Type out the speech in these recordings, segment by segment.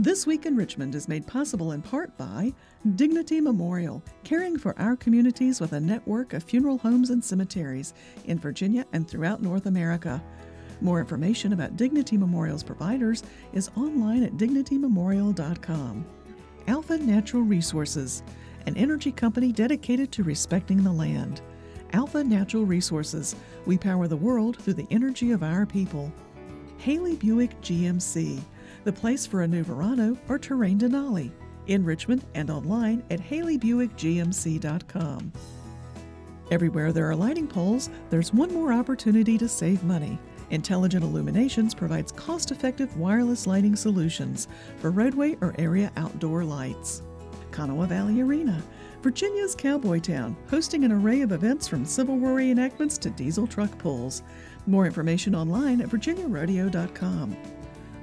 This Week in Richmond is made possible in part by Dignity Memorial, caring for our communities with a network of funeral homes and cemeteries in Virginia and throughout North America. More information about Dignity Memorial's providers is online at dignitymemorial.com. Alpha Natural Resources, an energy company dedicated to respecting the land. Alpha Natural Resources, we power the world through the energy of our people. Haley Buick GMC, the place for a new Verano or Terrain Denali, in Richmond and online at haleybuickgmc.com. Everywhere there are lighting poles, there's one more opportunity to save money. Intelligent Illuminations provides cost-effective wireless lighting solutions for roadway or area outdoor lights. Kanawha Valley Arena, Virginia's cowboy town, hosting an array of events from Civil War reenactments to diesel truck pulls. More information online at virginiarodeo.com.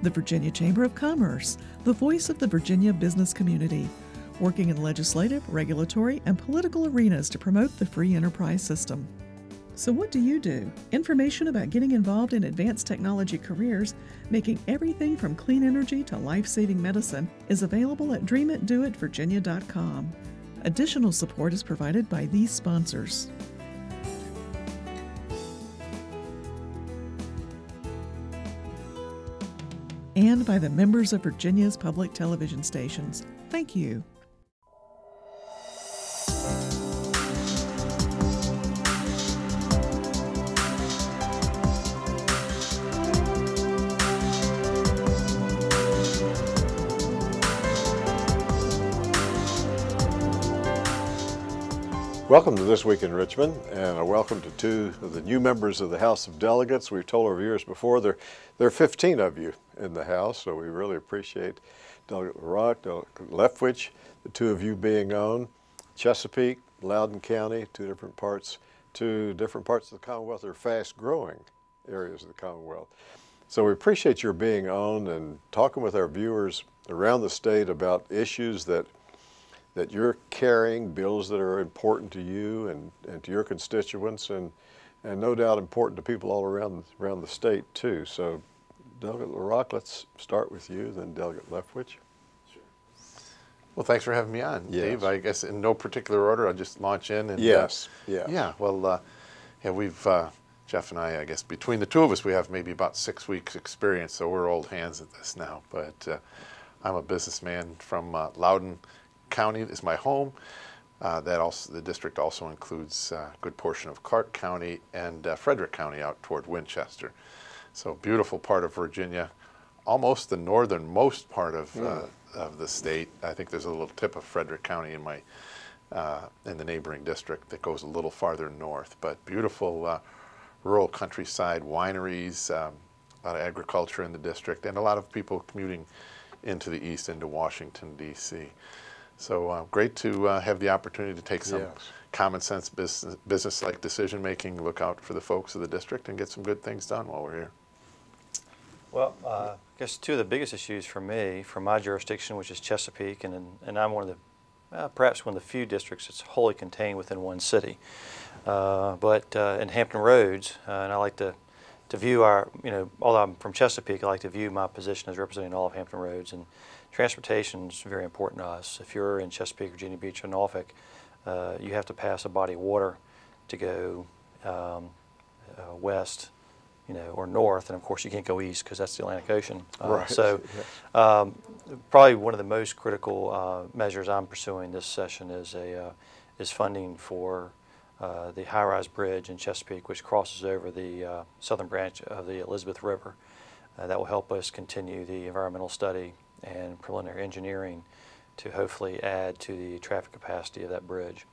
The Virginia Chamber of Commerce, the voice of the Virginia business community, working in legislative, regulatory, and political arenas to promote the free enterprise system. So what do you do? Information about getting involved in advanced technology careers, making everything from clean energy to life-saving medicine, is available at dreamitdoitvirginia.com. Additional support is provided by these sponsors. And by the members of Virginia's public television stations. Thank you. Welcome to This Week in Richmond, and a welcome to two of the new members of the House of Delegates. We've told our viewers before there are 15 of you in the House, so we really appreciate Delegate LaRock, Delegate Leftwich, the two of you being on. Chesapeake, Loudoun County, two different parts of the Commonwealth. They're fast-growing areas of the Commonwealth. So we appreciate your being on and talking with our viewers around the state about issues that you're carrying, bills that are important to you and to your constituents, and no doubt important to people all around the state too. So Delegate LaRock, let's start with you, then Delegate Leftwich. Sure. Well, thanks for having me on, yes. Dave. I guess in no particular order, I'll just launch in. And, yes. Yeah, well, we've, Jeff and I guess between the two of us, we have maybe about 6 weeks experience, so we're old hands at this now. But I'm a businessman from Loudoun County is my home. The district also includes a good portion of Clark County and Frederick County out toward Winchester. So beautiful part of Virginia, almost the northernmost part of the state. I think there's a little tip of Frederick County in the neighboring district that goes a little farther north. But beautiful rural countryside, wineries, a lot of agriculture in the district, and a lot of people commuting into the east, into Washington, D.C. So great to have the opportunity to take some common sense business-like decision making, look out for the folks of the district, and get some good things done while we're here. Well, I guess two of the biggest issues for me, from my jurisdiction, which is Chesapeake, and I'm one of the, perhaps one of the few districts that's wholly contained within one city. But in Hampton Roads, and I like to view our, although I'm from Chesapeake, I like to view my position as representing all of Hampton Roads. And transportation is very important to us. If you're in Chesapeake, Virginia Beach, or Norfolk, you have to pass a body of water to go west, or north, and of course you can't go east because that's the Atlantic Ocean. Right. So probably one of the most critical measures I'm pursuing this session is funding for the high-rise bridge in Chesapeake, which crosses over the southern branch of the Elizabeth River. That will help us continue the environmental study and preliminary engineering to hopefully add to the traffic capacity of that bridge.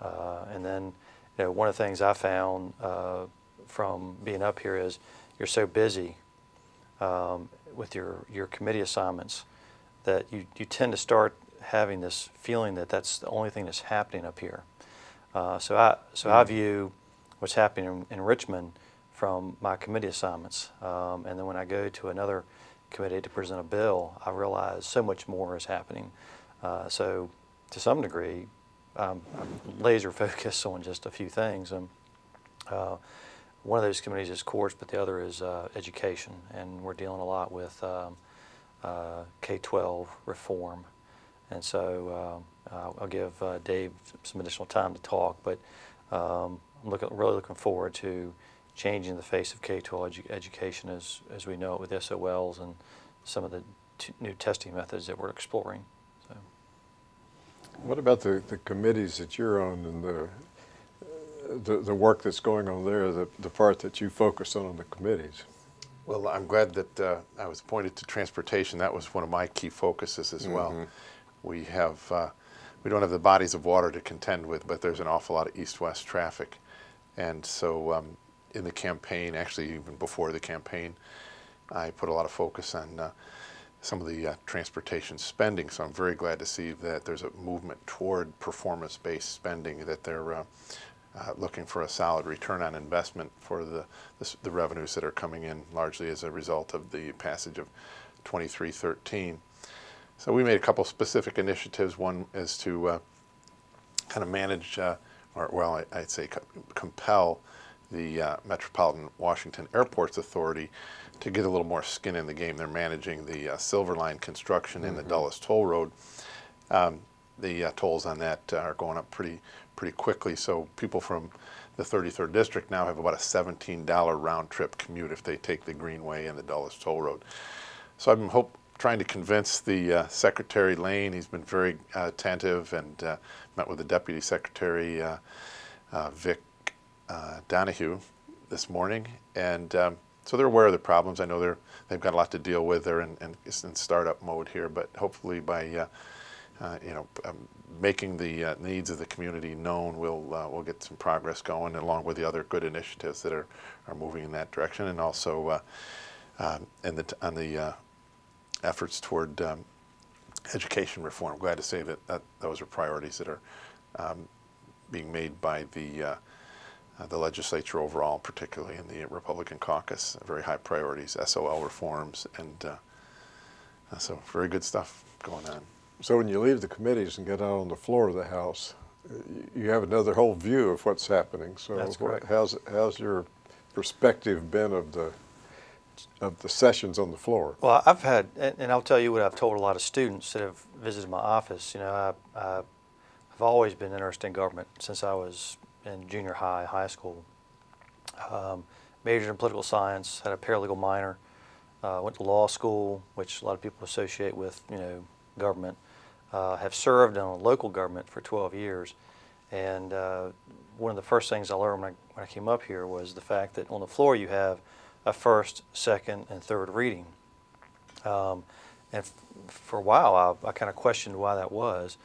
And then, one of the things I found from being up here is you're so busy with your committee assignments that you tend to start having this feeling that that's the only thing that's happening up here. So I view what's happening in Richmond from my committee assignments, and then when I go to another committee to present a bill, I realize so much more is happening. So to some degree, I'm laser focused on just a few things. One of those committees is courts, but the other is education, and we're dealing a lot with K-12 reform. And so I'll give Dave some additional time to talk, but I'm really looking forward to changing the face of K-12 education as we know it with SOLs and some of the new testing methods that we're exploring. So. What about the committees that you're on and the work that's going on there, the part that you focus on the committees? Well, I'm glad that I was appointed to transportation. That was one of my key focuses as well. We don't have the bodies of water to contend with, but there's an awful lot of east-west traffic. And so in the campaign, actually even before the campaign, I put a lot of focus on some of the transportation spending. So I'm very glad to see that there's a movement toward performance-based spending, that they're looking for a solid return on investment for the revenues that are coming in largely as a result of the passage of 2313. So we made a couple specific initiatives. One is to kind of manage, I'd say compel the Metropolitan Washington Airports Authority to get a little more skin in the game. They're managing the Silver Line construction in the Dulles Toll Road. The tolls on that are going up pretty quickly, so people from the 33rd District now have about a $17 round-trip commute if they take the Greenway and the Dulles Toll Road. So I'm trying to convince the Secretary Lane. He's been very attentive and met with the Deputy Secretary Vic Donahue this morning, and so they're aware of the problems. I know they've got a lot to deal with. They're in startup mode here, but hopefully by making the needs of the community known, we'll get some progress going, along with the other good initiatives that are moving in that direction, and also on the efforts toward education reform. I'm glad to say that those are priorities that are being made by the legislature overall, particularly in the Republican caucus. Very high priorities, SOL reforms, and so very good stuff going on. So when you leave the committees and get out on the floor of the House, you have another whole view of what's happening. So that's correct. How's your perspective been of the sessions on the floor? Well, I've had, and I'll tell you what I've told a lot of students that have visited my office. You know, I've always been interested in government since I was in junior high, high school. Majored in political science, had a paralegal minor, went to law school, which a lot of people associate with, government. Have served in a local government for 12 years. And one of the first things I learned when I came up here was the fact that on the floor you have a first, second, and third reading. And for a while I kind of questioned why that was.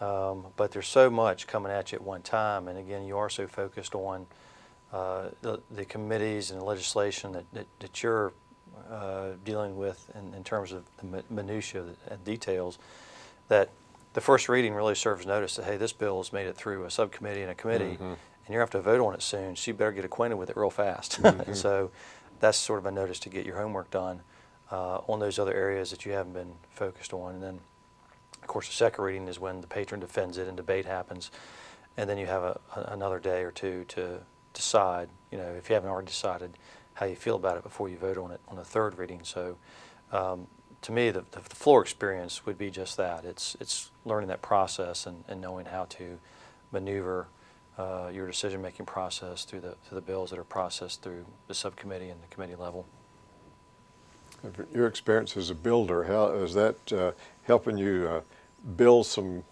But there's so much coming at you at one time, and again, you are so focused on the committees and the legislation that you're dealing with in terms of the minutiae and details, that the first reading really serves notice that, hey, this bill has made it through a subcommittee and a committee, and you're going to have to vote on it soon, so you better get acquainted with it real fast. And so that's sort of a notice to get your homework done on those other areas that you haven't been focused on. And then, of course, the second reading is when the patron defends it and debate happens, and then you have another day or two to decide, if you haven't already decided how you feel about it before you vote on it on the third reading. So to me, the floor experience would be just that. It's learning that process and knowing how to maneuver your decision-making process through the bills that are processed through the subcommittee and the committee level. Your experience as a builder, how is that helping you build some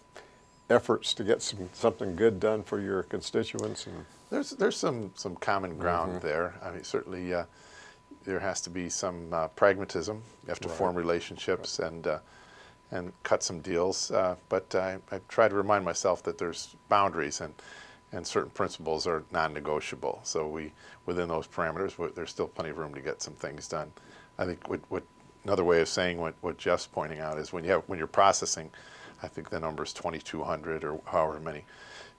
efforts to get something good done for your constituents? And there's some common ground there. I mean, certainly there has to be some pragmatism. You have to form relationships and cut some deals. But I try to remind myself that there's boundaries and certain principles are non-negotiable. So within those parameters, there's still plenty of room to get some things done. I think another way of saying what Jeff's pointing out is when you're processing, I think the number is 2,200 or however many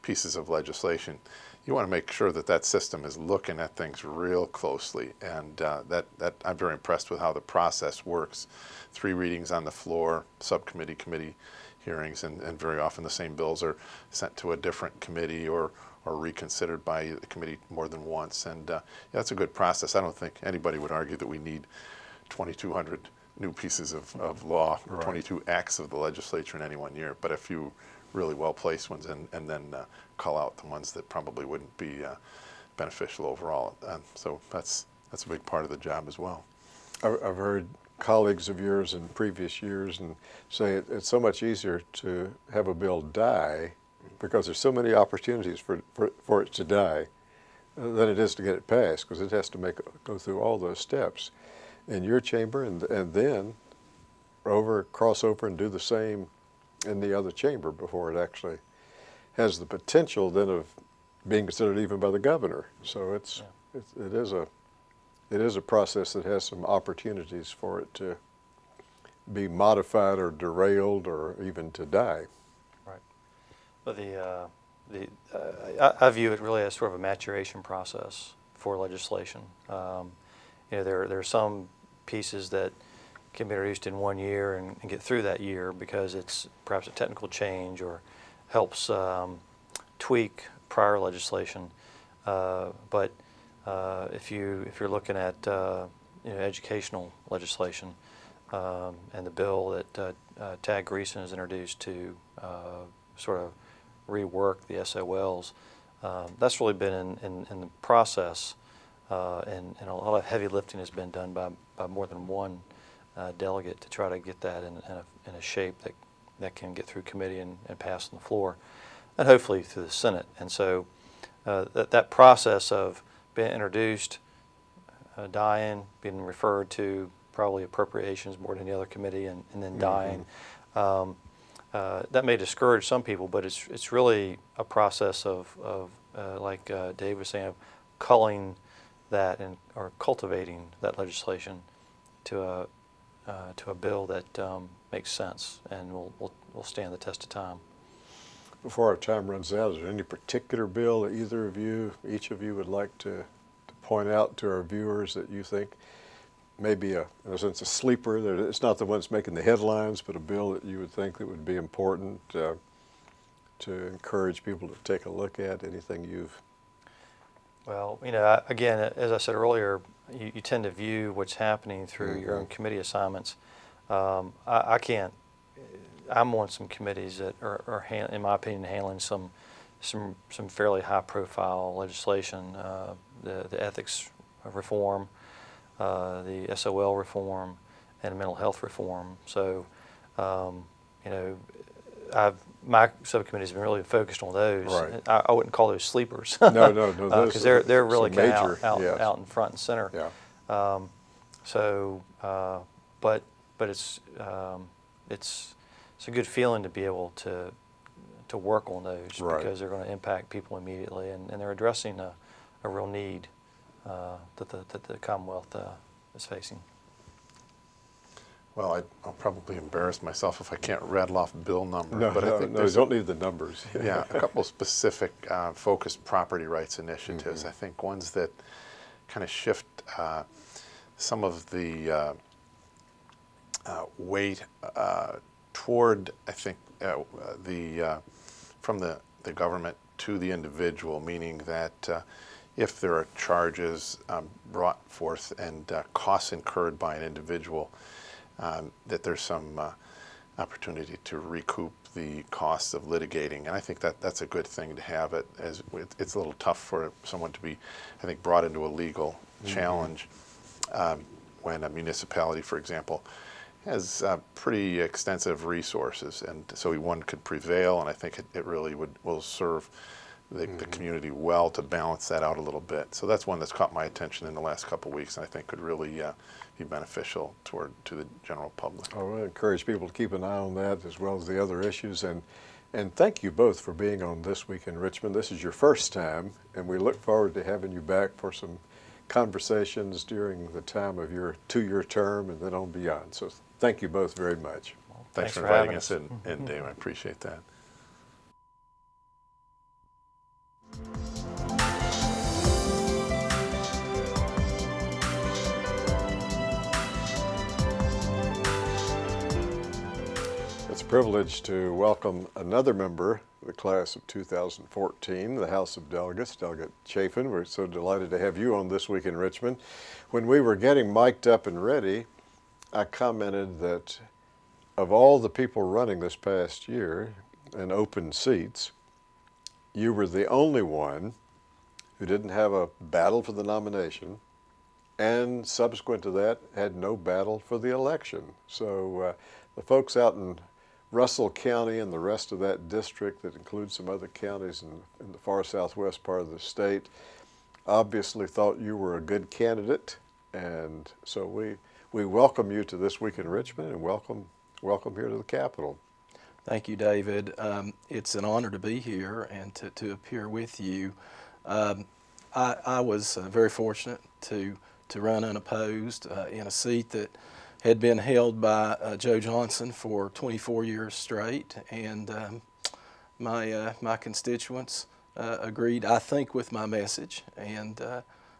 pieces of legislation, you want to make sure that system is looking at things real closely, and that I'm very impressed with how the process works. 3 readings on the floor, subcommittee, committee hearings, and very often the same bills are sent to a different committee or reconsidered by the committee more than once, and that's a good process. I don't think anybody would argue that we need 2,200 new pieces of law, Right. 22 acts of the legislature in any one year, but a few really well-placed ones, and then call out the ones that probably wouldn't be beneficial overall. So that's a big part of the job as well. I've heard colleagues of yours in previous years and say it's so much easier to have a bill die because there's so many opportunities for it to die than it is to get it passed, because it has to go through all those steps in your chamber and then cross over and do the same in the other chamber before it actually has the potential then of being considered even by the governor. So it is a process that has some opportunities for it to be modified or derailed or even to die. Right. But I view it really as sort of a maturation process for legislation. There are some pieces that can be introduced in 1 year and get through that year because it's perhaps a technical change or helps tweak prior legislation. But if you're looking at educational legislation and the bill that Tad Greason has introduced to sort of rework the SOLs, that's really been in the process, and a lot of heavy lifting has been done by more than one delegate to try to get that in a shape that can get through committee and pass on the floor, and hopefully through the Senate. And so that process of being introduced, dying, being referred to probably appropriations more than any other committee, and then dying, that may discourage some people, but it's really a process of like Dave was saying, of culling that or cultivating that legislation to a bill that makes sense and will stand the test of time. Before our time runs out, is there any particular bill that each of you would like to point out to our viewers that you think maybe in a sense a sleeper, that it's not the one that's making the headlines, but a bill that you would think that would be important to encourage people to take a look at? Anything you've... Well, again, as I said earlier, you tend to view what's happening through your own committee assignments. I can't. I'm on some committees that are in my opinion, handling some fairly high-profile legislation, the ethics reform, the SOL reform, and mental health reform. So, my subcommittee's been really focused on those. Right. I wouldn't call those sleepers. No, because they're really kind of yes. out in front and center. Yeah. But it's a good feeling to be able to work on those, right, because they're going to impact people immediately, and they're addressing a real need that the Commonwealth is facing. Well, I'll probably embarrass myself if I can't rattle off bill numbers. No, but I think you don't need the numbers. Yeah, a couple of specific focused property rights initiatives. I think ones that kind of shift some of the weight toward, I think, from the government to the individual, meaning that if there are charges brought forth and costs incurred by an individual, that there's some opportunity to recoup the costs of litigating. And I think that's a good thing to have it, as it's a little tough for someone to be, I think, brought into a legal challenge when a municipality, for example, has pretty extensive resources, and so one could prevail, and I think it really will serve the community well to balance that out a little bit. So that's one that's caught my attention in the last couple of weeks, and I think could really be beneficial to the general public. I would encourage people to keep an eye on that, as well as the other issues. And thank you both for being on This Week in Richmond. This is your first time, and we look forward to having you back for some conversations during the time of your 2-year term and then on beyond. So thank you both very much. Well, thanks for inviting us in, Dave. I appreciate that. It's a privilege to welcome another member of the class of 2014, the House of Delegates, Delegate Chafin. We're so delighted to have you on This Week in Richmond. When we were getting mic'd up and ready, I commented that of all the people running this past year in open seats, you were the only one who didn't have a battle for the nomination, and subsequent to that had no battle for the election. So the folks out in Russell County and the rest of that district, that includes some other counties in the far southwest part of the state, obviously thought you were a good candidate, and so we welcome you to This Week in Richmond, and welcome here to the Capitol. Thank you, David. It's an honor to be here and to appear with you. I was very fortunate to run unopposed in a seat that had been held by Joe Johnson for 24 years straight, and my constituents agreed, I think, with my message, and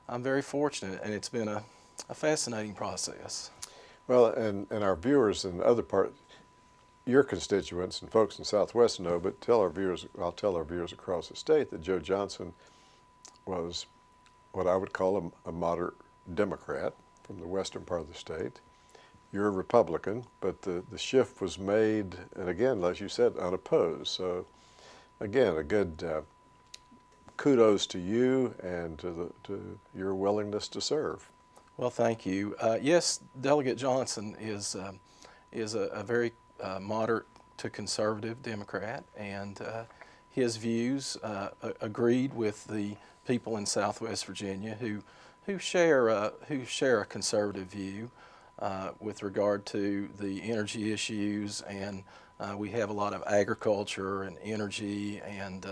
I'm very fortunate, and it's been a fascinating process. Well, and our viewers in other parts, your constituents and folks in Southwest know, but I'll tell our viewers across the state that Joe Johnson was what I would call a moderate Democrat from the western part of the state. You're a Republican, but the shift was made, and again, as you said, unopposed. So again, a good kudos to you and to your willingness to serve. Well, thank you. Yes, Delegate Johnson is a very moderate to conservative Democrat, and his views agreed with the people in Southwest Virginia who share a conservative view with regard to the energy issues, and we have a lot of agriculture and energy and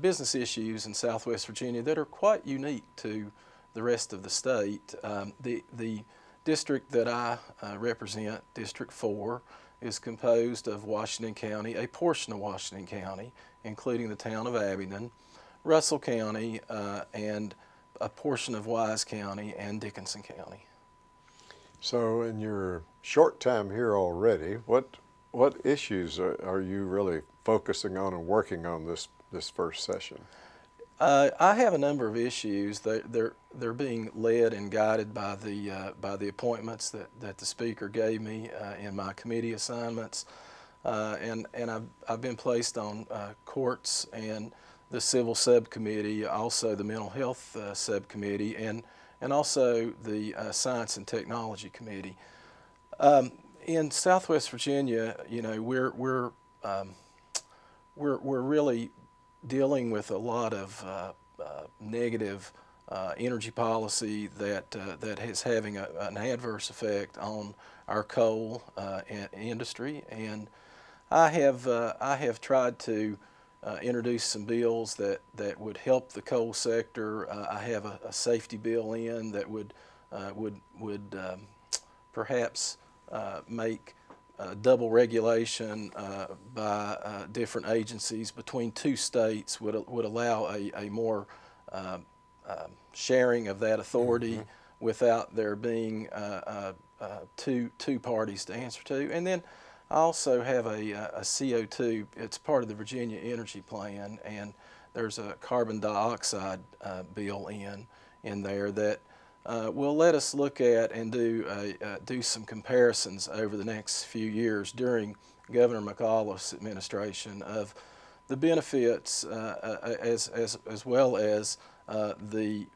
business issues in Southwest Virginia that are quite unique to the rest of the state. The district that I represent, District 4, is composed of Washington County, a portion of Washington County, including the town of Abingdon, Russell County, and a portion of Wise County and Dickinson County. So in your short time here already, what issues are you really focusing on and working on this first session? I have a number of issues. They're being led and guided by the appointments that the Speaker gave me in my committee assignments, and I've been placed on courts and the Civil Subcommittee, also the Mental Health Subcommittee, and also the Science and Technology Committee. In Southwest Virginia, you know, we're really dealing with a lot of negative energy policy that is having an adverse effect on our coal industry, and I have tried to introduce some bills that would help the coal sector. I have a safety bill in that would perhaps make double regulation by different agencies between two states would allow a more sharing of that authority without there being two parties to answer to. And then I also have a CO2, it's part of the Virginia Energy Plan, and there's a carbon dioxide bill in there that will let us look at and do some comparisons over the next few years during Governor McAuliffe's administration of the benefits as well as the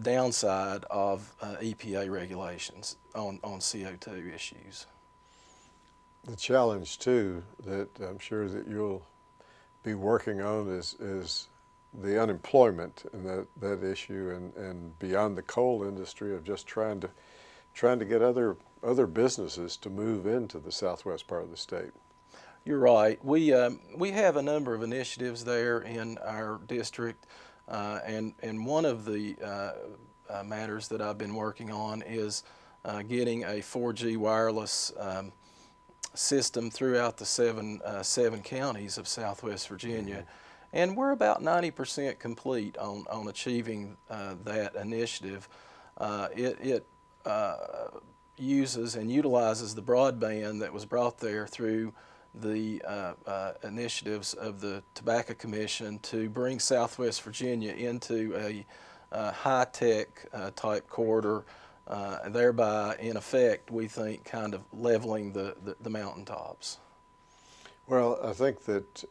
downside of EPA regulations on CO2 issues. The challenge too that I'm sure that you'll be working on is the unemployment and that issue, and beyond the coal industry of just trying to get other businesses to move into the southwest part of the state. You're right. We have a number of initiatives there in our district, and one of the matters that I've been working on is getting a 4G wireless system throughout the seven counties of Southwest Virginia. And we're about 90% complete on achieving that initiative. It uses and utilizes the broadband that was brought there through the initiatives of the Tobacco Commission to bring Southwest Virginia into a high-tech type corridor thereby, in effect, we think kind of leveling the mountaintops. Well, I think that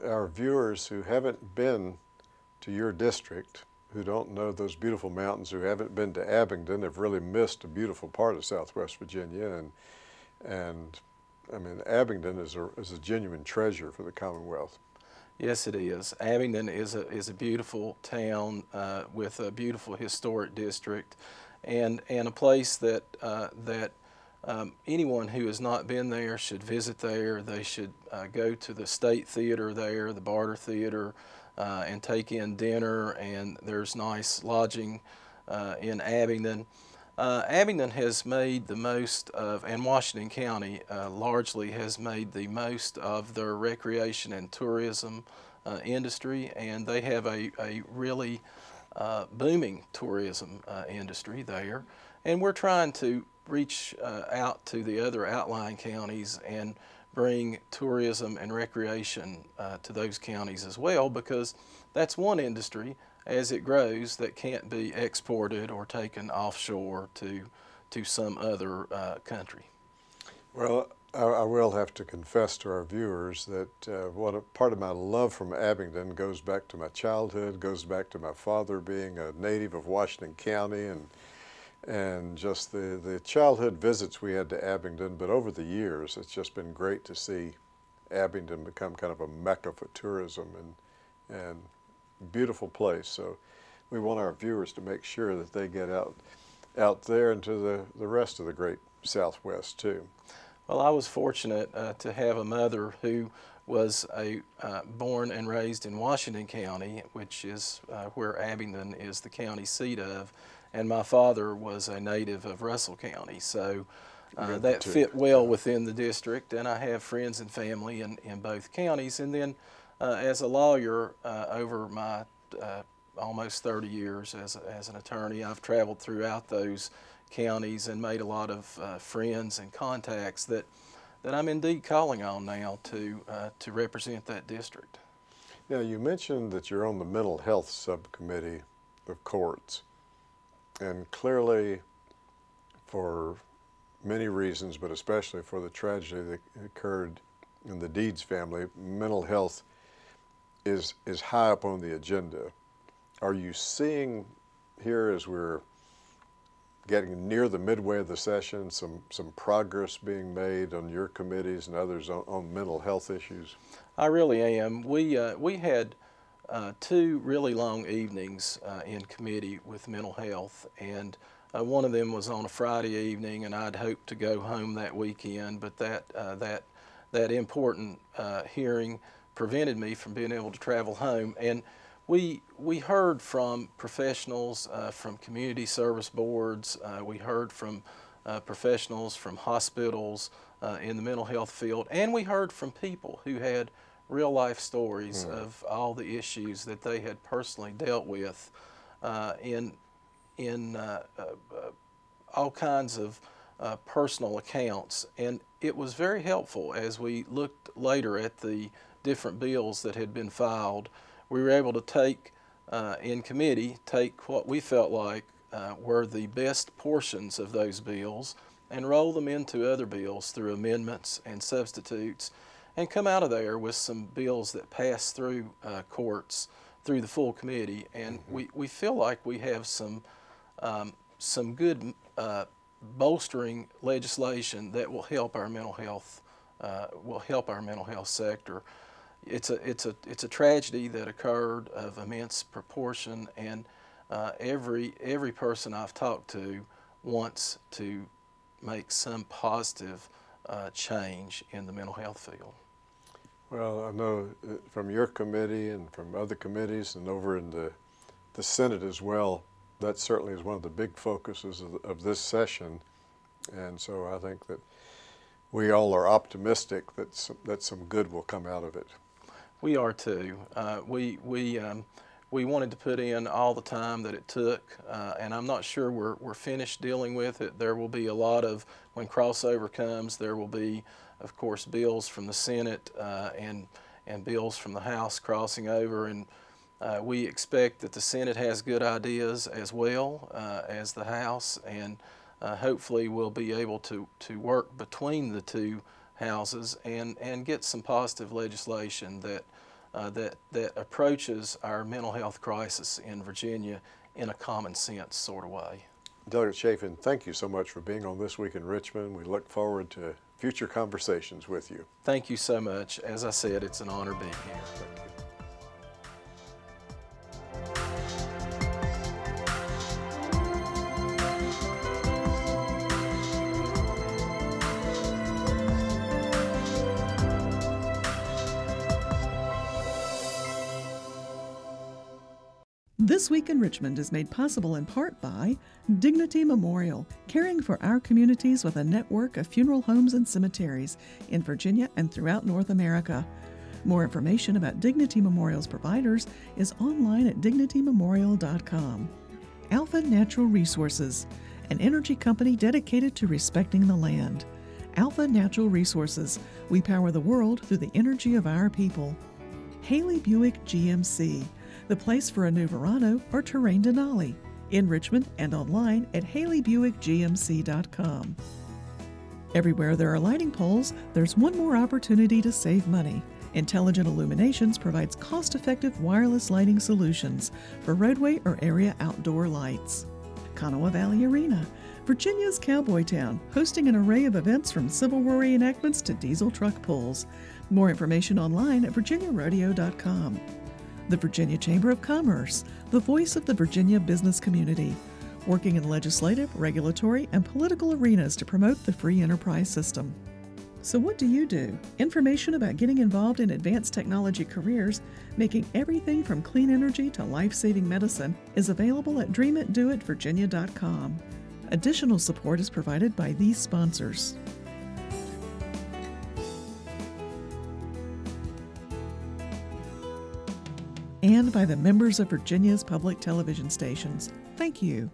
our viewers who haven't been to your district, who don't know those beautiful mountains, who haven't been to Abingdon, have really missed a beautiful part of Southwest Virginia. And I mean, Abingdon is a genuine treasure for the Commonwealth. Yes, it is. Abingdon is a beautiful town with a beautiful historic district, and a place that anyone who has not been there should visit there. They should go to the State Theater there, the Barter Theater, and take in dinner, and there's nice lodging in Abingdon. Abingdon has made the most of, and Washington County largely has made the most of their recreation and tourism industry, and they have a really booming tourism industry there. And we're trying to reach out to the other outlying counties and bring tourism and recreation to those counties as well, because that's one industry as it grows that can't be exported or taken offshore to some other country. Well, I will have to confess to our viewers that part of my love from Abingdon goes back to my childhood, goes back to my father being a native of Washington County, and just the childhood visits we had to Abingdon. But over the years, it's just been great to see Abingdon become kind of a mecca for tourism and beautiful place. So we want our viewers to make sure that they get out there into the rest of the great Southwest too. Well, I was fortunate to have a mother who was born and raised in Washington County, which is where Abingdon is the county seat of, and my father was a native of Russell County, so that fit well within the district, and I have friends and family in both counties. And then as a lawyer, over my almost 30 years as an attorney, I've traveled throughout those counties and made a lot of friends and contacts that I'm indeed calling on now to represent that district. Now, you mentioned that you're on the mental health subcommittee of courts, and clearly for many reasons, but especially for the tragedy that occurred in the Deeds family, mental health is high up on the agenda. Are you seeing here, as we're getting near the midway of the session, some progress being made on your committees and others on mental health issues? I really am. We had 2 really long evenings in committee with mental health, and one of them was on a Friday evening, and I'd hoped to go home that weekend, but that important hearing prevented me from being able to travel home. And we heard from professionals from community service boards. We heard from professionals from hospitals in the mental health field, and we heard from people who had real life stories of all the issues that they had personally dealt with in all kinds of personal accounts. And it was very helpful as we looked later at the different bills that had been filed. We were able to take in committee, take what we felt like were the best portions of those bills and roll them into other bills through amendments and substitutes, and come out of there with some bills that pass through courts through the full committee. And we feel like we have some good bolstering legislation that will help our mental health sector. It's a tragedy that occurred of immense proportion, and every person I've talked to wants to make some positive change in the mental health field. Well, I know from your committee and from other committees and over in the Senate as well, that certainly is one of the big focuses of this session. And so I think that we all are optimistic that some good will come out of it. We are too. We wanted to put in all the time that it took, and I'm not sure we're finished dealing with it. There will be a lot of, when crossover comes, there will be, of course, bills from the Senate and bills from the House crossing over, and we expect that the Senate has good ideas as well as the House, and hopefully we'll be able to work between the two houses and get some positive legislation that approaches our mental health crisis in Virginia in a common sense sort of way. Delegate Chafin, thank you so much for being on This Week in Richmond. We look forward to future conversations with you. Thank you so much. As I said, it's an honor being here. Thank you. This Week in Richmond is made possible in part by Dignity Memorial, caring for our communities with a network of funeral homes and cemeteries in Virginia and throughout North America. More information about Dignity Memorial's providers is online at dignitymemorial.com. Alpha Natural Resources, an energy company dedicated to respecting the land. Alpha Natural Resources, we power the world through the energy of our people. Haley Buick GMC, the place for a new Verano or Terrain Denali, in Richmond and online at haleybuickgmc.com. Everywhere there are lighting poles, there's one more opportunity to save money. Intelligent Illuminations provides cost-effective wireless lighting solutions for roadway or area outdoor lights. Kanawha Valley Arena, Virginia's cowboy town, hosting an array of events from Civil War reenactments to diesel truck pulls. More information online at virginiarodeo.com. The Virginia Chamber of Commerce, the voice of the Virginia business community, working in legislative, regulatory, and political arenas to promote the free enterprise system. So what do you do? Information about getting involved in advanced technology careers, making everything from clean energy to life-saving medicine, is available at dreamitdoitvirginia.com. Additional support is provided by these sponsors. And by the members of Virginia's public television stations. Thank you.